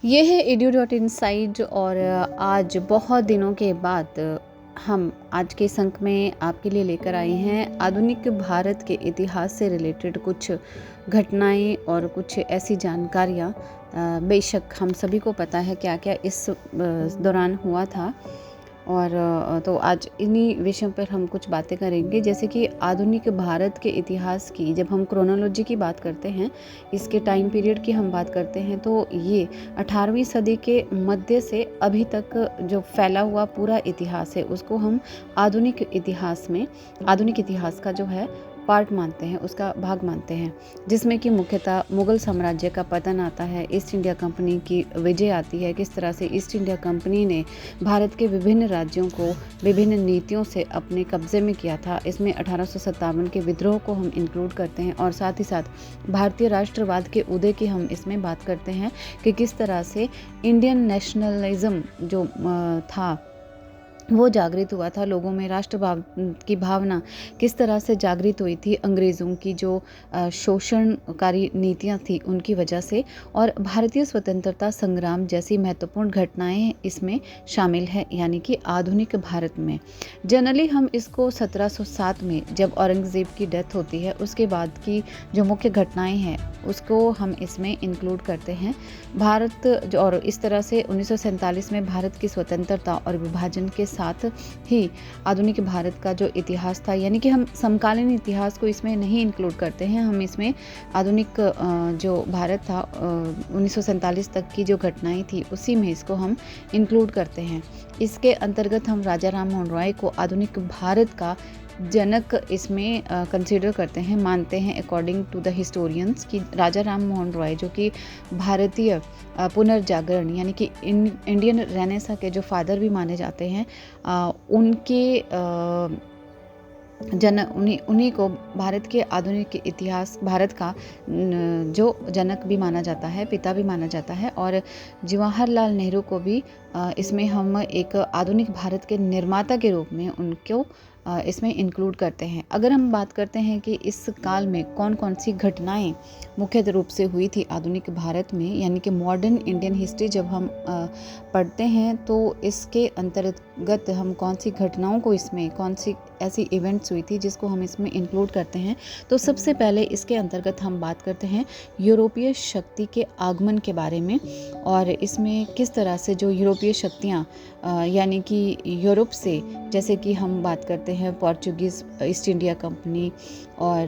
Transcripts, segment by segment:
ये है edu.inside और आज बहुत दिनों के बाद हम आज के इस अंक में आपके लिए लेकर आए हैं आधुनिक भारत के इतिहास से रिलेटेड कुछ घटनाएं और कुछ ऐसी जानकारियाँ। बेशक हम सभी को पता है क्या क्या इस दौरान हुआ था और तो आज इन्हीं विषयों पर हम कुछ बातें करेंगे। जैसे कि आधुनिक भारत के इतिहास की जब हम क्रोनोलॉजी की बात करते हैं, इसके टाइम पीरियड की हम बात करते हैं, तो ये 18वीं सदी के मध्य से अभी तक जो फैला हुआ पूरा इतिहास है उसको हम आधुनिक इतिहास का जो है पार्ट मानते हैं, उसका भाग मानते हैं, जिसमें कि मुख्यतः मुगल साम्राज्य का पतन आता है, ईस्ट इंडिया कंपनी की विजय आती है, किस तरह से ईस्ट इंडिया कंपनी ने भारत के विभिन्न राज्यों को विभिन्न नीतियों से अपने कब्जे में किया था। इसमें 1857 के विद्रोह को हम इंक्लूड करते हैं और साथ ही साथ भारतीय राष्ट्रवाद के उदय की हम इसमें बात करते हैं कि किस तरह से इंडियन नेशनलिज्म जो था वो जागृत हुआ था, लोगों में राष्ट्रभाव की भावना किस तरह से जागृत हुई थी अंग्रेज़ों की जो शोषणकारी नीतियां थी उनकी वजह से, और भारतीय स्वतंत्रता संग्राम जैसी महत्वपूर्ण घटनाएं इसमें शामिल है, यानी कि आधुनिक भारत में। जनरली हम इसको 1707 में जब औरंगज़ेब की डेथ होती है उसके बाद की जो मुख्य घटनाएं हैं उसको हम इसमें इंक्लूड करते हैं। भारत और इस तरह से 1947 में भारत की स्वतंत्रता और विभाजन के साथ ही आधुनिक भारत का जो इतिहास था, यानी कि हम समकालीन इतिहास को इसमें नहीं इंक्लूड करते हैं, हम इसमें आधुनिक जो भारत था 1947 तक की जो घटनाएं थी उसी में इसको हम इंक्लूड करते हैं। इसके अंतर्गत हम राजा राम मोहन रॉय को आधुनिक भारत का जनक इसमें कंसीडर करते हैं, मानते हैं अकॉर्डिंग टू द हिस्टोरियंस कि राजा राम मोहन रॉय जो कि भारतीय पुनर्जागरण यानी कि इंडियन रेनेसा के जो फादर भी माने जाते हैं, उनके उन्हीं को भारत के आधुनिक इतिहास भारत का जो जनक भी माना जाता है, पिता भी माना जाता है, और जवाहरलाल नेहरू को भी इसमें हम एक आधुनिक भारत के निर्माता के रूप में उनको इसमें इंक्लूड करते हैं। अगर हम बात करते हैं कि इस काल में कौन कौन सी घटनाएं मुख्य रूप से हुई थी आधुनिक भारत में, यानी कि मॉडर्न इंडियन हिस्ट्री जब हम पढ़ते हैं तो इसके अंतर्गत हम कौन सी घटनाओं को इसमें कौन सी ऐसी इवेंट्स हुई थी जिसको हम इसमें इंक्लूड करते हैं, तो सबसे पहले इसके अंतर्गत हम बात करते हैं यूरोपीय शक्ति के आगमन के बारे में, और इसमें किस तरह से जो यूरोपीय शक्तियाँ यानी कि यूरोप से, जैसे कि हम बात करते हैं पोर्चुगीज़ ईस्ट इंडिया कंपनी और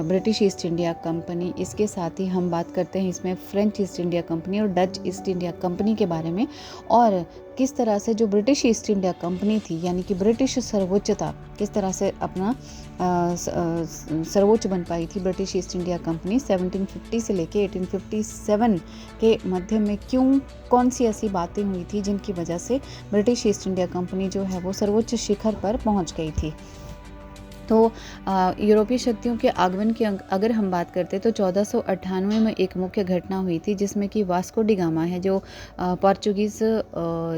ब्रिटिश ईस्ट इंडिया कंपनी, इसके साथ ही हम बात करते हैं इसमें फ्रेंच ईस्ट इंडिया कंपनी और डच ईस्ट इंडिया कंपनी के बारे में, और किस तरह से जो ब्रिटिश ईस्ट इंडिया कंपनी थी यानी कि ब्रिटिश सर्वोच्चता किस तरह से अपना सर्वोच्च बन पाई थी ब्रिटिश ईस्ट इंडिया कंपनी 1750 से लेके 1857 के मध्य में, क्यों कौन सी ऐसी बातें हुई थी जिनकी वजह से ब्रिटिश ईस्ट इंडिया कंपनी जो है वो सर्वोच्च शिखर पर पहुंच गई थी। तो यूरोपीय शक्तियों के आगमन की अगर हम बात करते हैं तो 1498 में एक मुख्य घटना हुई थी जिसमें कि वास्को डी गामा है जो पोर्चुगीज़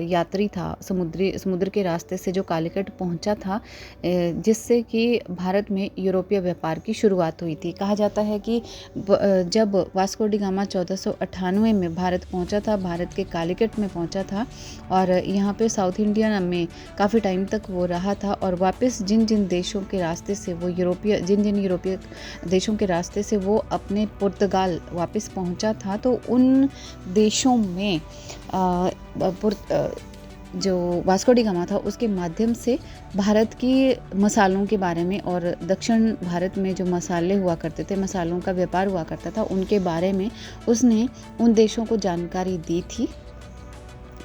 यात्री था, समुद्र के रास्ते से जो कालीकट पहुंचा था, जिससे कि भारत में यूरोपीय व्यापार की शुरुआत हुई थी। कहा जाता है कि जब वास्को डी गामा 1498 में भारत पहुंचा था, भारत के कालीकट में पहुंचा था और यहाँ पे साउथ इंडिया में काफ़ी टाइम तक वो रहा था, और वापस जिन जिन देशों के रास्ते से वो जिन यूरोपीय देशों के रास्ते से वो अपने पुर्तगाल वापस पहुंचा था, तो उन देशों में जो वास्को डी गामा था उसके माध्यम से भारत की मसालों के बारे में और दक्षिण भारत में जो मसाले हुआ करते थे, मसालों का व्यापार हुआ करता था, उनके बारे में उसने उन देशों को जानकारी दी थी।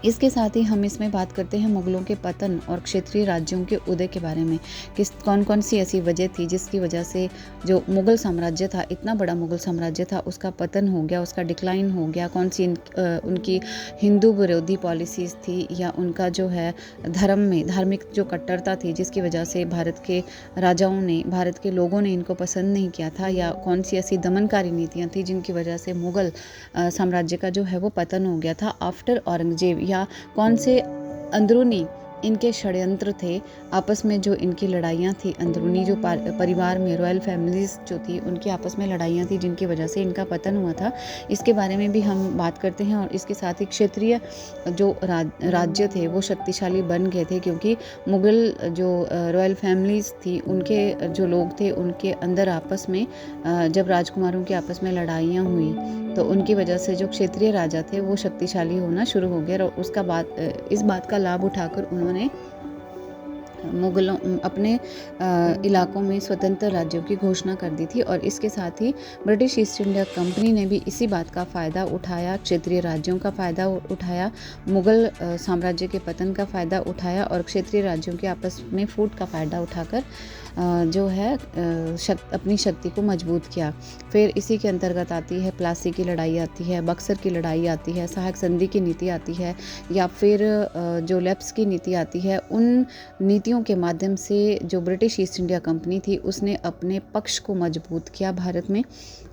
इसके साथ ही हम इसमें बात करते हैं मुगलों के पतन और क्षेत्रीय राज्यों के उदय के बारे में, कौन कौन सी ऐसी वजह थी जिसकी वजह से जो मुगल साम्राज्य था, इतना बड़ा मुगल साम्राज्य था, उसका पतन हो गया, उसका डिक्लाइन हो गया, कौन सी उनकी हिंदू विरोधी पॉलिसीज़ थी या उनका जो है धर्म में धार्मिक जो कट्टरता थी जिसकी वजह से भारत के राजाओं ने, भारत के लोगों ने इनको पसंद नहीं किया था, या कौन सी ऐसी दमनकारी नीतियाँ थी जिनकी वजह से मुगल साम्राज्य का जो है वो पतन हो गया था आफ्टर औरंगजेब, या कौन से अंदरूनी इनके षड्यंत्र थे, आपस में जो इनकी लड़ाइयाँ थी अंदरूनी, जो परिवार में रॉयल फैमिलीज़ जो थी उनकी आपस में लड़ाइयाँ थी जिनकी वजह से इनका पतन हुआ था, इसके बारे में भी हम बात करते हैं। और इसके साथ ही क्षेत्रीय जो राज्य थे वो शक्तिशाली बन गए थे, क्योंकि मुग़ल जो रॉयल फैमिलीज़ थी उनके जो लोग थे उनके अंदर आपस में जब राजकुमारों की आपस में लड़ाइयाँ हुई तो उनकी वजह से जो क्षेत्रीय राजा थे वो शक्तिशाली होना शुरू हो गए। और इस बात का लाभ उठाकर उन्होंने मुगलों अपने इलाकों में स्वतंत्र राज्यों की घोषणा कर दी थी। और इसके साथ ही ब्रिटिश ईस्ट इंडिया कंपनी ने भी इसी बात का फ़ायदा उठाया, क्षेत्रीय राज्यों का फ़ायदा उठाया, मुग़ल साम्राज्य के पतन का फ़ायदा उठाया और क्षेत्रीय राज्यों के आपस में फूट का फ़ायदा उठाकर जो है अपनी शक्ति को मजबूत किया। फिर इसी के अंतर्गत आती है प्लासी की लड़ाई आती है, बक्सर की लड़ाई आती है, सहायक संधि की नीति आती है, या फिर जो लेप्स की नीति आती है। उन नीतियों के माध्यम से जो ब्रिटिश ईस्ट इंडिया कंपनी थी उसने अपने पक्ष को मजबूत किया भारत में।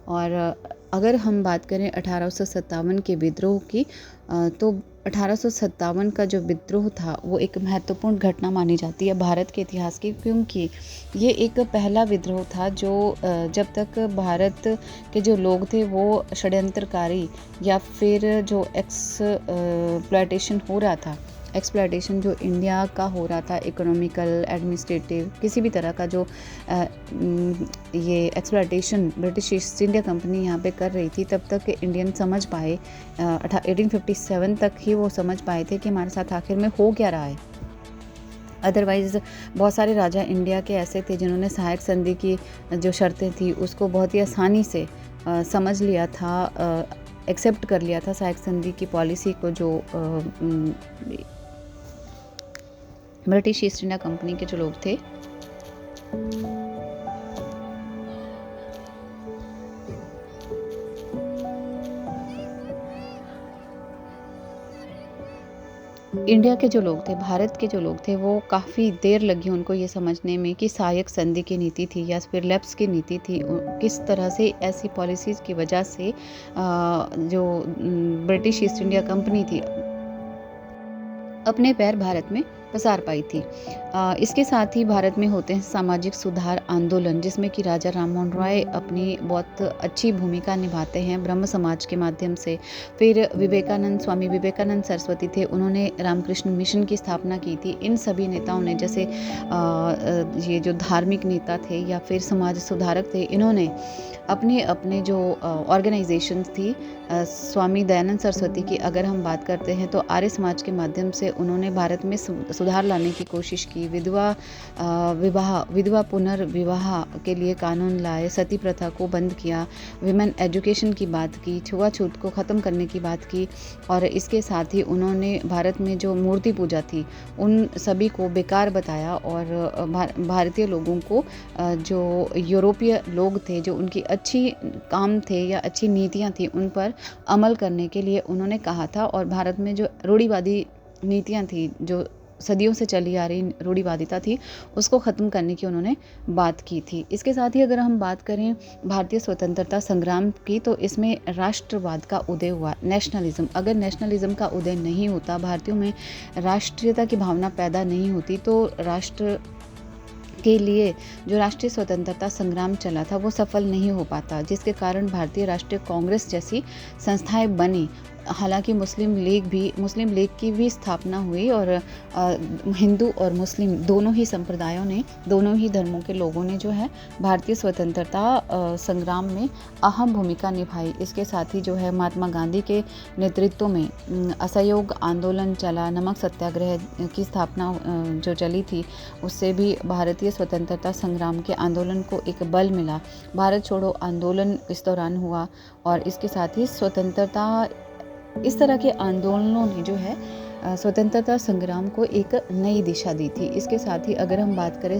और अगर हम बात करें 1857 के विद्रोह की, तो 1857 का जो विद्रोह था वो एक महत्वपूर्ण घटना मानी जाती है भारत के इतिहास की, क्योंकि ये एक पहला विद्रोह था जो जब तक भारत के जो लोग थे वो षड्यंत्रकारी या फिर जो एक्सप्लॉयटेशन हो रहा था, एक्सप्लॉयटेशन जो इंडिया का हो रहा था, इकोनॉमिकल, एडमिनिस्ट्रेटिव, किसी भी तरह का जो ये exploitation British east India company यहाँ पे कर रही थी, तब तक इंडियन समझ पाए 1857 तक ही वो समझ पाए थे कि हमारे साथ आखिर में हो क्या रहा है। अदरवाइज़ बहुत सारे राजा इंडिया के ऐसे थे जिन्होंने सहायक संधि की जो शर्तें थी उसको बहुत ही आसानी से समझ लिया था, एक्सेप्ट कर लिया था सहायक संधि की पॉलिसी को, जो ब्रिटिश ईस्ट इंडिया कंपनी के जो लोग थे। इंडिया के जो लोग थे, भारत के जो लोग थे, वो काफ़ी देर लगी उनको ये समझने में कि सहायक संधि की नीति थी या फिर लेप्स की नीति थी, किस तरह से ऐसी पॉलिसीज़ की वजह से जो ब्रिटिश ईस्ट इंडिया कंपनी थी अपने पैर भारत में पसार पाई थी। इसके साथ ही भारत में होते हैं सामाजिक सुधार आंदोलन, जिसमें कि राजा राममोहन रॉय अपनी बहुत अच्छी भूमिका निभाते हैं ब्रह्म समाज के माध्यम से। फिर स्वामी विवेकानंद सरस्वती थे, उन्होंने रामकृष्ण मिशन की स्थापना की थी। इन सभी नेताओं ने, जैसे ये जो धार्मिक नेता थे या फिर समाज सुधारक थे, इन्होंने अपने जो ऑर्गेनाइजेशंस थी, स्वामी दयानंद सरस्वती की अगर हम बात करते हैं तो आर्य समाज के माध्यम से उन्होंने भारत में सुधार लाने की कोशिश की। विधवा पुनर्विवाह के लिए कानून लाए, सती प्रथा को बंद किया, विमेन एजुकेशन की बात की, छुआछूत को ख़त्म करने की बात की। और इसके साथ ही उन्होंने भारत में जो मूर्ति पूजा थी उन सभी को बेकार बताया और भारतीय लोगों को, जो यूरोपीय लोग थे, जो उनकी अच्छी काम थे या अच्छी नीतियाँ थी, उन पर अमल करने के लिए उन्होंने कहा था। और भारत में जो रूढ़िवादी नीतियाँ थी, जो सदियों से चली आ रही रूढ़िवादिता थी, उसको ख़त्म करने की उन्होंने बात की थी। इसके साथ ही अगर हम बात करें भारतीय स्वतंत्रता संग्राम की, तो इसमें राष्ट्रवाद का उदय हुआ, नेशनलिज्म। अगर नेशनलिज्म का उदय नहीं होता, भारतीयों में राष्ट्रीयता की भावना पैदा नहीं होती, तो राष्ट्र के लिए जो राष्ट्रीय स्वतंत्रता संग्राम चला था वो सफल नहीं हो पाता, जिसके कारण भारतीय राष्ट्रीय कांग्रेस जैसी संस्थाएं बनी। हालांकि मुस्लिम लीग की भी स्थापना हुई और हिंदू और मुस्लिम दोनों ही संप्रदायों ने, दोनों ही धर्मों के लोगों ने जो है भारतीय स्वतंत्रता संग्राम में अहम भूमिका निभाई। इसके साथ ही जो है महात्मा गांधी के नेतृत्व में असहयोग आंदोलन चला, नमक सत्याग्रह की स्थापना जो चली थी, उससे भी भारतीय स्वतंत्रता संग्राम के आंदोलन को एक बल मिला। भारत छोड़ो आंदोलन इस दौरान हुआ और इसके साथ ही इस तरह के आंदोलनों ने जो है स्वतंत्रता संग्राम को एक नई दिशा दी थी। इसके साथ ही अगर हम बात करें